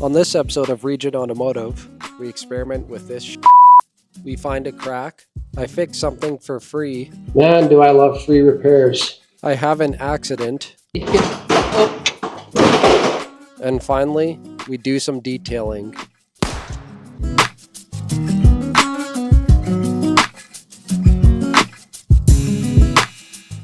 On this episode of Region Automotive, we experiment with this. We find a crack. I fix something for free. Man, do I love free repairs. I have an accident. And finally, we do some detailing.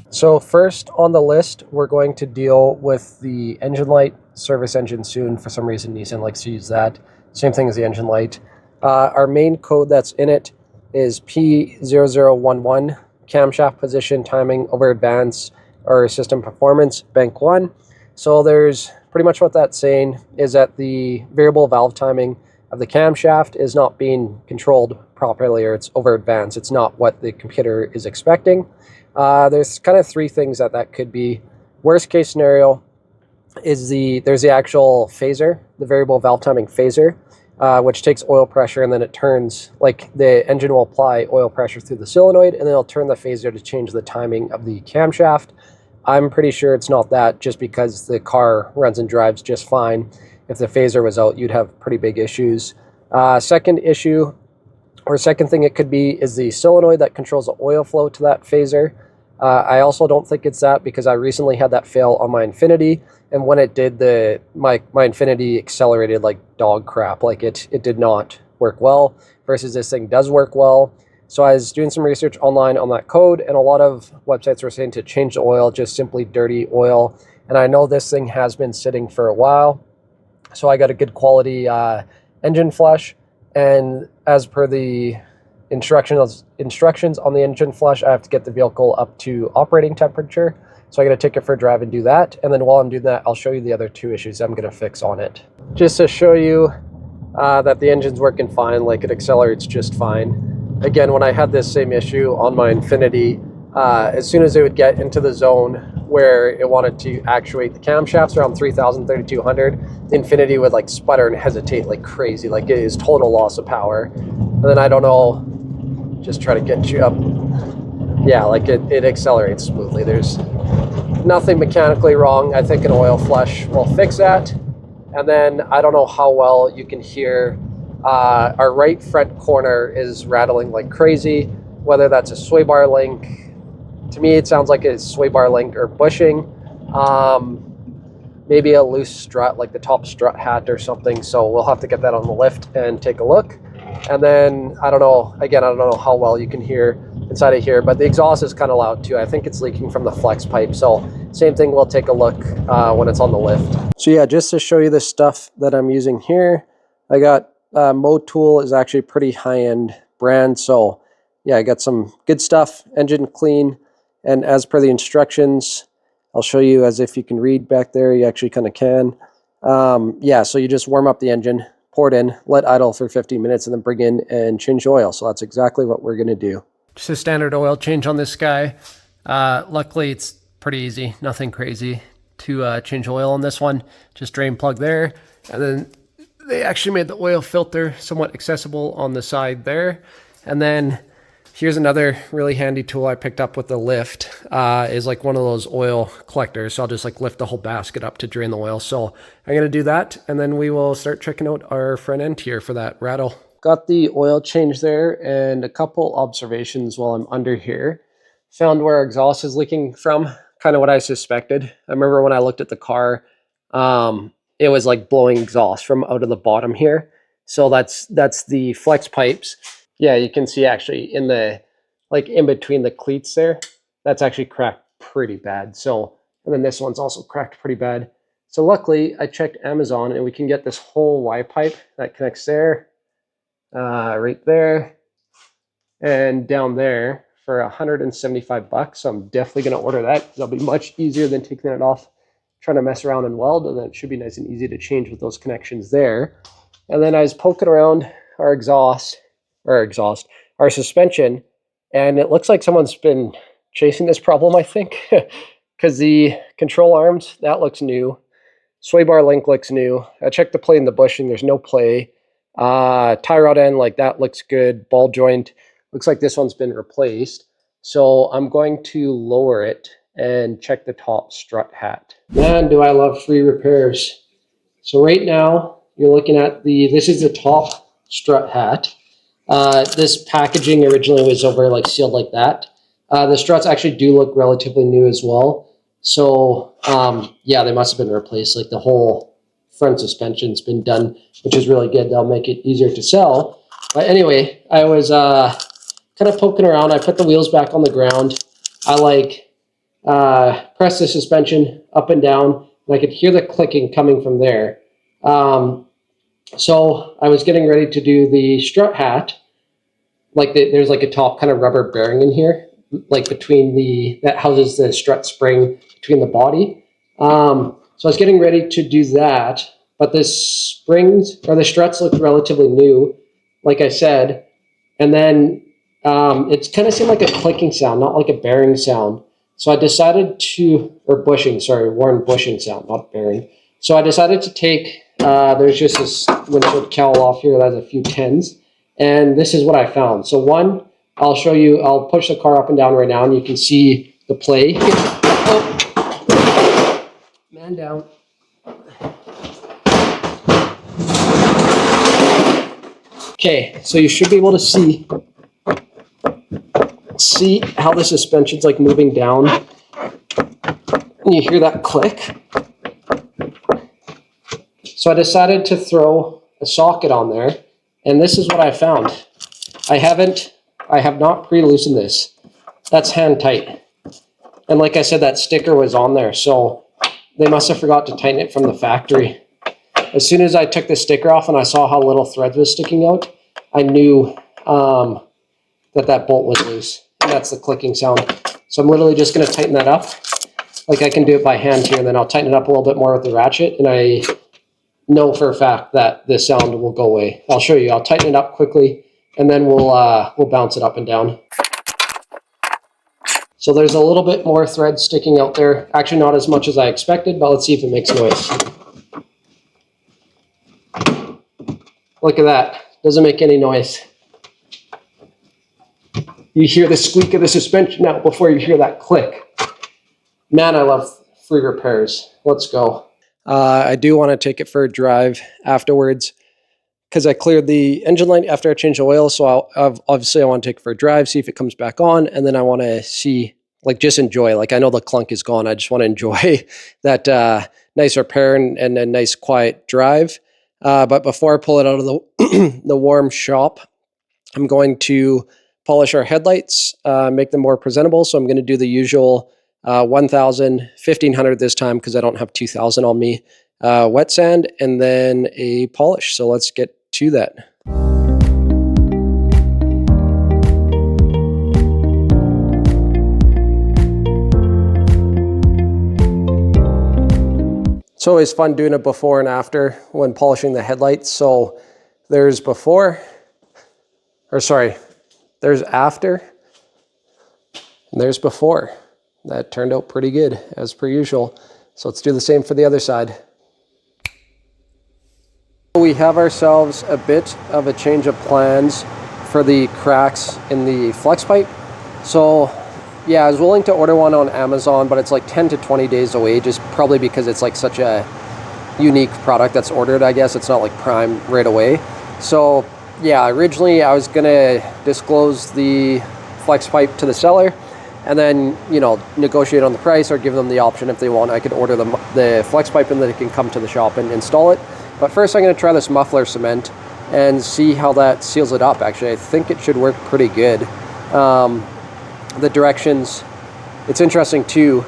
So first on the list, we're going to deal with the engine light. Service engine soon. For some reason, Nissan likes to use that. Same thing as the engine light. Our main code that's in it is P0011, camshaft position, timing, over advance, or system performance, bank 1. So there's pretty much what that's saying is that the variable valve timing of the camshaft is not being controlled properly, or it's over advanced. It's not what the computer is expecting. There's kind of three things that could be. Worst case scenario is there's the actual phaser, the variable valve timing phaser, which takes oil pressure, and then it turns, like the engine will apply oil pressure through the solenoid, and then it'll turn the phaser to change the timing of the camshaft. I'm pretty sure it's not that, just because the car runs and drives just fine. If the phaser was out, you'd have pretty big issues. Second issue, or second thing it could be, is the solenoid that controls the oil flow to that phaser. I also don't think it's that, because I recently had that fail on my Infiniti, and when it did, my Infiniti accelerated like dog crap. Like it did not work well, versus this thing does work well. So I was doing some research online on that code, and a lot of websites were saying to change the oil, just simply dirty oil. And I know this thing has been sitting for a while, so I got a good quality engine flush, and as per the instructions on the engine flush, I have to get the vehicle up to operating temperature. So I got to take it for a drive and do that. And then while I'm doing that, I'll show you the other two issues I'm going to fix on it. Just to show you that the engine's working fine, like it accelerates just fine. Again, when I had this same issue on my Infiniti, as soon as it would get into the zone where it wanted to actuate the camshafts around 3,000, 3,200, the Infiniti would like sputter and hesitate like crazy. Like it is total loss of power. And then I don't know, just try to get you up. Yeah, like it accelerates smoothly. There's nothing mechanically wrong. I think an oil flush will fix that. And then I don't know how well you can hear, our right front corner is rattling like crazy, whether that's a sway bar link. To me, it sounds like it's sway bar link or bushing. Maybe a loose strut, like the top strut hat or something. So we'll have to get that on the lift and take a look. And then, I don't know how well you can hear inside of here, but the exhaust is kind of loud too. I think it's leaking from the flex pipe. So same thing, we'll take a look when it's on the lift. So yeah, just to show you the stuff that I'm using here, I got Motul is actually a pretty high-end brand. So yeah, I got some good stuff, engine clean. And as per the instructions, I'll show you as if you can read back there. You actually kind of can. Yeah, so you just warm up the engine, pour it in, let idle for 15 minutes, and then bring in and change the oil. So that's exactly what we're going to do. Just a standard oil change on this guy. Luckily, it's pretty easy, nothing crazy to change oil on this one. Just drain plug there. And then they actually made the oil filter somewhat accessible on the side there. And then here's another really handy tool I picked up with the lift, is like one of those oil collectors. So I'll just like lift the whole basket up to drain the oil. So I'm going to do that, and then we will start checking out our front end here for that rattle. Got the oil change there, and a couple observations while I'm under here. Found where our exhaust is leaking from, kind of what I suspected. I remember when I looked at the car, it was like blowing exhaust from out of the bottom here. So that's the flex pipes. Yeah, you can see actually in the, like in between the cleats there, that's actually cracked pretty bad. So, and then this one's also cracked pretty bad. So luckily I checked Amazon, and we can get this whole Y pipe that connects there, right there, and down there for 175 bucks. So I'm definitely going to order that, because it'll be much easier than taking it off, trying to mess around and weld, and then it should be nice and easy to change with those connections there. And then I was poking around our our suspension, and it looks like someone's been chasing this problem, I think, because the control arms, that looks new. Sway bar link looks new. I checked the play and the bushing, there's no play. Tie rod end, like that looks good. Ball joint, looks like this one's been replaced. So I'm going to lower it and check the top strut hat. Man, do I love free repairs. So right now, you're looking at this is the top strut hat. This packaging originally was over like sealed like that. The struts actually do look relatively new as well. So yeah, they must have been replaced. Like the whole front suspension's been done, which is really good. That'll make it easier to sell. But anyway, I was kind of poking around. I put the wheels back on the ground. I like press the suspension up and down, and I could hear the clicking coming from there. So I was getting ready to do the strut hat. Like there's like a top kind of rubber bearing in here, like between that houses the strut spring between the body. So I was getting ready to do that, but the springs or the struts looked relatively new, like I said, and then it kind of seemed like a clicking sound, not like a bearing sound. So I decided to, or bushing, sorry, worn bushing sound, not bearing. So I decided to take, there's just this windshield cowl off here that has a few tens, and this is what I found. So one, I'll show you, I'll push the car up and down right now, and you can see the play. Oh, man down. Okay, so you should be able to see how the suspension's like moving down. And you hear that click. So I decided to throw a socket on there, and this is what I found. I have not pre-loosened this. That's hand tight. And like I said, that sticker was on there, so they must have forgot to tighten it from the factory. As soon as I took the sticker off and I saw how little thread was sticking out, I knew that bolt was loose. And that's the clicking sound. So I'm literally just going to tighten that up. Like I can do it by hand here, and then I'll tighten it up a little bit more with the ratchet, and I know for a fact that this sound will go away. I'll show you. I'll tighten it up quickly, and then we'll bounce it up and down. So there's a little bit more thread sticking out there. Actually, not as much as I expected, but let's see if it makes noise. Look at that. Doesn't make any noise. You hear the squeak of the suspension now before you hear that click. Man, I love free repairs. Let's go. I do want to take it for a drive afterwards because I cleared the engine light after I changed the oil. So obviously I want to take it for a drive, see if it comes back on. And then I want to see, like, just enjoy. Like, I know the clunk is gone. I just want to enjoy that nice repair and a nice quiet drive. But before I pull it out of the warm shop, I'm going to polish our headlights, make them more presentable. So I'm going to do the usual 1,000, 1,500 this time because I don't have 2,000 on me. Wet sand and then a polish. So let's get to that. It's always fun doing it before and after when polishing the headlights. So there's before, or sorry, there's after, and there's before. That turned out pretty good as per usual. So let's do the same for the other side. We have ourselves a bit of a change of plans for the cracks in the flex pipe. So yeah, I was willing to order one on Amazon, but it's like 10 to 20 days away, just probably because it's like such a unique product that's ordered, I guess. It's not like prime right away. So yeah, originally I was gonna disclose the flex pipe to the seller and then, you know, negotiate on the price or give them the option if they want. I could order the flex pipe and then they can come to the shop and install it. But first I'm gonna try this muffler cement and see how that seals it up. Actually, I think it should work pretty good. The directions, it's interesting too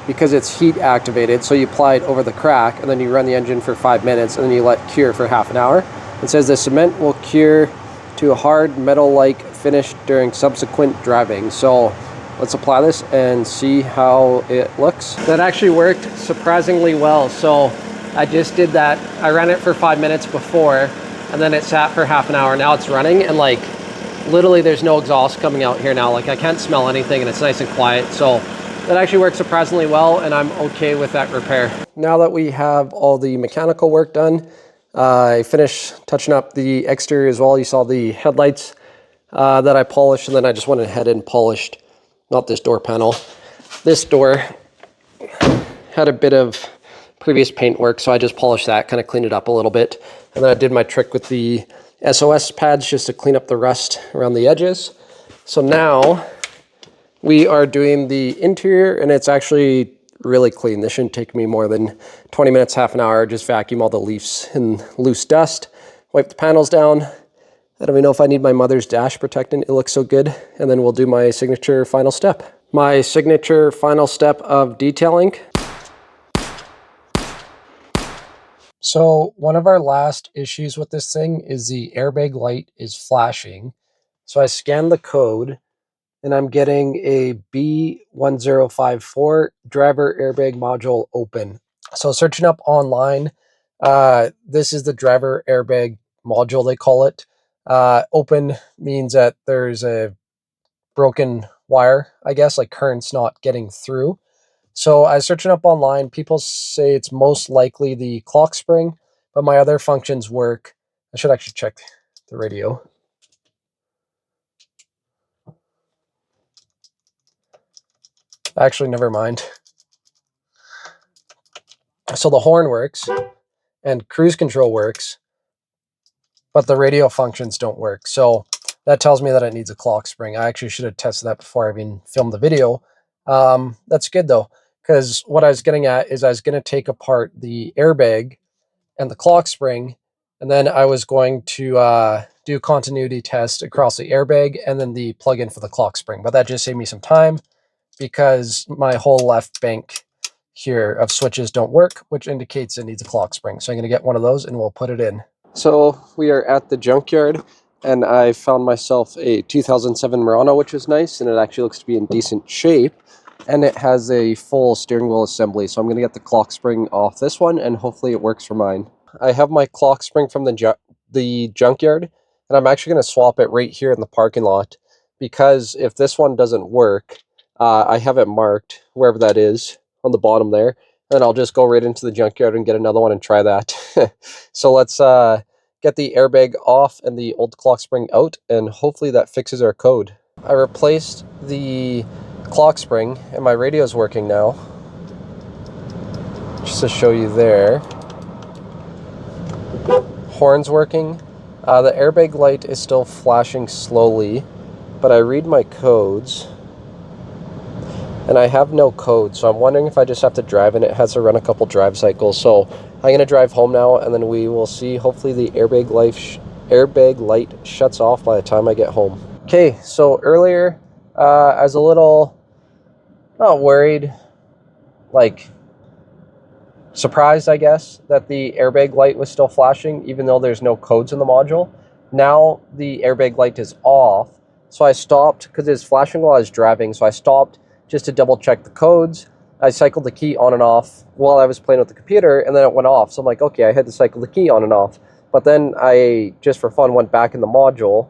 because it's heat activated, so you apply it over the crack and then you run the engine for 5 minutes and then you let cure for half an hour. It says the cement will cure to a hard metal-like finish during subsequent driving. So let's apply this and see how it looks. That actually worked surprisingly well. So I just did that. I ran it for 5 minutes before and then it sat for half an hour. Now it's running and like literally there's no exhaust coming out here now. Like I can't smell anything and it's nice and quiet. So that actually works surprisingly well and I'm okay with that repair. Now that we have all the mechanical work done, I finished touching up the exterior as well. You saw the headlights that I polished, and then I just went ahead and polished, not this door panel. This door had a bit of previous paint work, so I just polished that, kind of cleaned it up a little bit. And then I did my trick with the SOS pads just to clean up the rust around the edges. So now we are doing the interior, and it's actually really clean. This shouldn't take me more than 20 minutes, half an hour. Just vacuum all the leaves and loose dust, wipe the panels down. I don't even know if I need my mother's dash protectant. It looks so good. And then we'll do my signature final step. My signature final step of detailing. So one of our last issues with this thing is the airbag light is flashing. So I scanned the code and I'm getting a B1054 driver airbag module open. So searching up online, this is the driver airbag module, they call it. Open means that there's a broken wire, I guess, like current's not getting through. So I was searching up online. People say it's most likely the clock spring, but my other functions work. I should actually check the radio. Actually, never mind. So the horn works and cruise control works, but the radio functions don't work. So that tells me that it needs a clock spring. I actually should have tested that before I even filmed the video. That's good though, because what I was getting at is I was going to take apart the airbag and the clock spring, and then I was going to do continuity test across the airbag and then the plug-in for the clock spring. But that just saved me some time because my whole left bank here of switches don't work, which indicates it needs a clock spring. So I'm going to get one of those and we'll put it in. So we are at the junkyard, and I found myself a 2007 Murano, which is nice, and it actually looks to be in decent shape. And it has a full steering wheel assembly, so I'm going to get the clock spring off this one, and hopefully it works for mine. I have my clock spring from the junkyard, and I'm actually going to swap it right here in the parking lot, because if this one doesn't work, I have it marked, wherever that is, on the bottom there, and I'll just go right into the junkyard and get another one and try that. So let's get the airbag off and the old clock spring out, and hopefully that fixes our code. I replaced the clock spring and my radio is working now. Just to show you there. Horn's working. The airbag light is still flashing slowly, but I read my codes and I have no code, so I'm wondering if I just have to drive, and it has to run a couple drive cycles. So I'm going to drive home now, and then we will see. Hopefully the airbag light shuts off by the time I get home. Okay, so earlier I was a little not worried, like surprised, I guess, that the airbag light was still flashing even though there's no codes in the module. Now the airbag light is off, so I stopped because it's flashing while I was driving, so I stopped just to double check the codes. I cycled the key on and off while I was playing with the computer, and then it went off. So I'm like, okay, I had to cycle the key on and off. But then I, just for fun, went back in the module.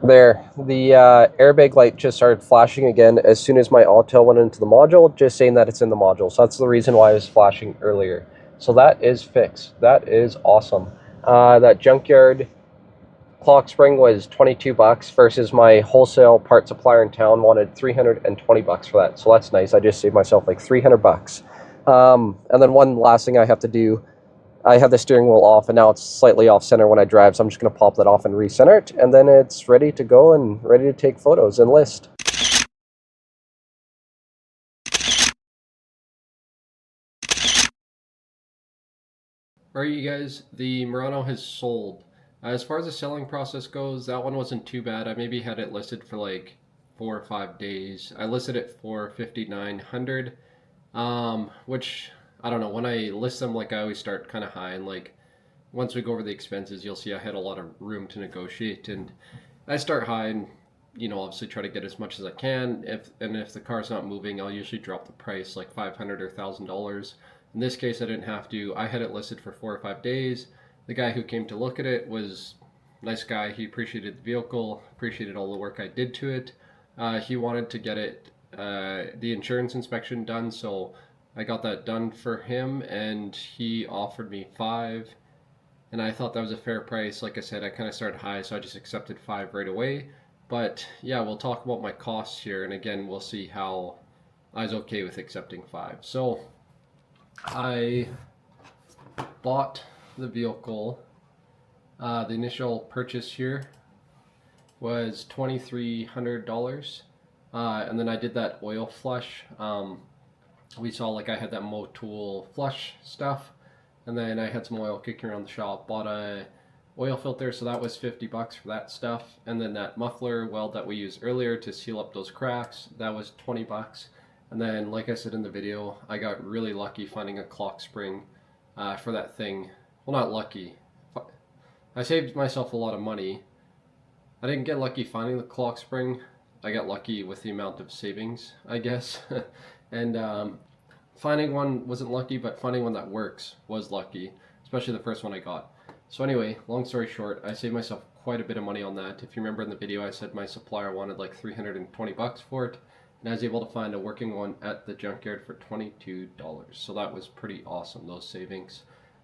There, the airbag light just started flashing again as soon as my auto went into the module, just saying that it's in the module. So that's the reason why it was flashing earlier. So that is fixed. That is awesome. That junkyard clock spring was 22 bucks versus my wholesale part supplier in town wanted 320 bucks for that. So that's nice. I just saved myself like 300 bucks. And then one last thing I have to do, I have the steering wheel off and now it's slightly off center when I drive. So I'm just going to pop that off and recenter it. And then it's ready to go and ready to take photos and list. Alright, you guys, the Murano has sold. As far as the selling process goes, that one wasn't too bad. I maybe had it listed for like 4 or 5 days. I listed it for $5,900, which I don't know. When I list them, like I always start kind of high, and like once we go over the expenses, you'll see I had a lot of room to negotiate, and I start high and obviously try to get as much as I can. If the car's not moving, I'll usually drop the price like $500 or $1,000. In this case, I didn't have to. I had it listed for 4 or 5 days. The guy who came to look at it was a nice guy. He appreciated the vehicle, appreciated all the work I did to it. He wanted to get it the insurance inspection done, so I got that done for him, and he offered me 5, and I thought that was a fair price. Like I said, I kind of started high, so I just accepted 5 right away. But yeah, we'll talk about my costs here, and again, we'll see how I was okay with accepting 5. So I bought the vehicle. The initial purchase here was $2,300, and then I did that oil flush. We saw, like, I had that Motul flush stuff, and then I had some oil kicking around the shop. Bought a oil filter, so that was $50 for that stuff, and then that muffler weld that we used earlier to seal up those cracks, that was $20. And then, like I said in the video, I got really lucky finding a clock spring for that thing. Well, not lucky. I saved myself a lot of money. I didn't get lucky finding the clock spring. I got lucky with the amount of savings, I guess. And finding one wasn't lucky, but finding one that works was lucky, especially the first one I got. So anyway, long story short, I saved myself quite a bit of money on that. If you remember in the video, I said my supplier wanted like $320 for it, and I was able to find a working one at the junkyard for $22. So that was pretty awesome, those savings.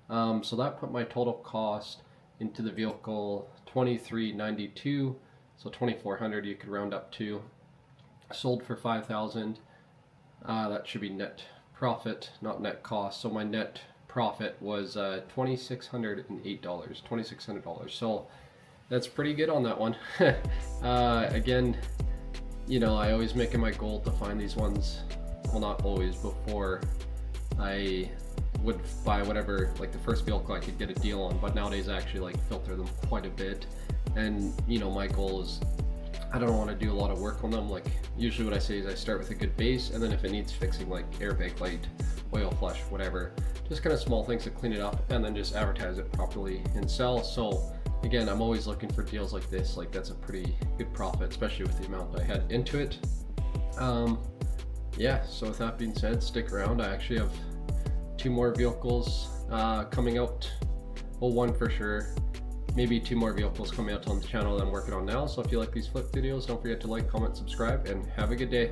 So that put my total cost into the vehicle $2,392, so $2,400 you could round up to. Sold for $5,000. That should be net profit, not net cost. So my net profit was $2,608, $2,600. So that's pretty good on that one. Again, you know, I always make it my goal to find these ones. Well, not always, before I would buy whatever, like the first vehicle I could get a deal on, but nowadays I actually like filter them quite a bit. And you know, my goal is, I don't want to do a lot of work on them. Like, usually what I say is I start with a good base, and then if it needs fixing, like airbag light, oil flush, whatever, just kind of small things to clean it up, and then just advertise it properly and sell. So again, I'm always looking for deals like this. Like, that's a pretty good profit, especially with the amount I had into it. Yeah, so with that being said, stick around. I actually have 2 more vehicles coming out. Well, 1 for sure. Maybe 2 more vehicles coming out on the channel that I'm working on now. So if you like these flip videos, don't forget to like, comment, subscribe, and have a good day.